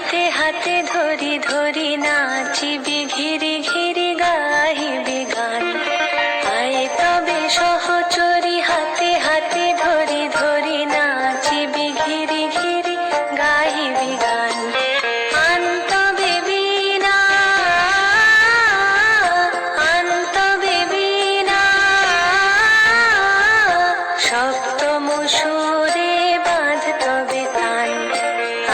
হাতে হাতে ধরি ধরি নাচিবি ঘিরি ঘিরি গাহিবি গান। আয় তবে সহচরি হাতে হাতে ধরি ধরি নাচিবি ঘিরি ঘিরি গাহিবি গান। আন তবে বীণা আন তবে বীণা সপ্তম সুরে বাঁধ তবে তান।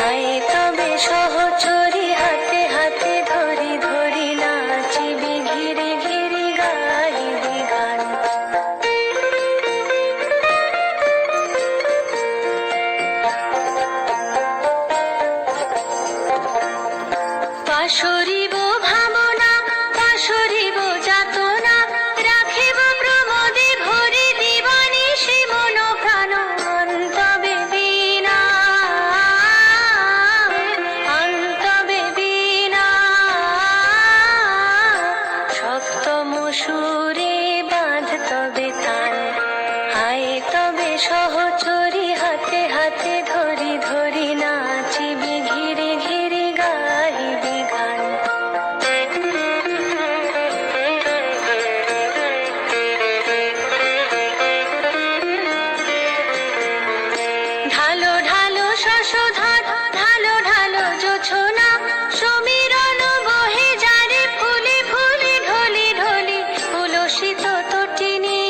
আয় তবে সহচরি হাতে হাতে ধরি ধরি নাচিবি ঘিরি ঘিরি গাহিবি গান। পাশরিব ভাবনা পাশরিব যাতনা রাখিব প্রমোদে ভরি দিবানিশি মন প্রাণ। অন্তবে বীণা অন্তবে বীণা সপ্তম সুরে বাঁধ তবে তান। আয় তবে সহচরি হাতে হাতে ধরি ধরি নাচিবি ঘিরি ঘিরি গাহিবি গান। ঢালো ঢালো শশধর ঢালো ঢালো জোছনা সমীরণ বহে যারে ফুলে ফুলে ঢলি ঢলি। উলসিত তটিনী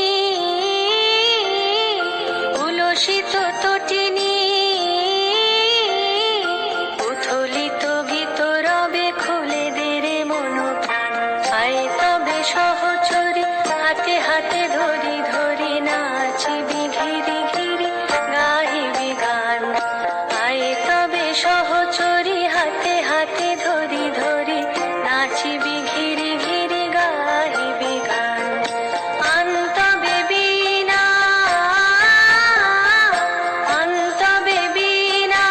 উলসিত তটিনী উথলিত গীত রবে খুলে দেরে মন প্রাণ। আয় তবে সহচরি হাতে হাতে ধরি ধরি নাচিবি ঘিরি ঘিরি গাহিবি গান। আয় তবে সহচরি হাতে হাতে ধরি ধরি নাচিবি ঘিরি ঘিরি গাহিবি গান। আন তবে বীণা আন তবে বীণা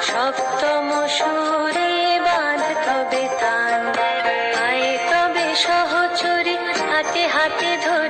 সপ্তম সুরে বাঁধ তবে তান। আয় তবে সহচরি হাতে হাতে ধরি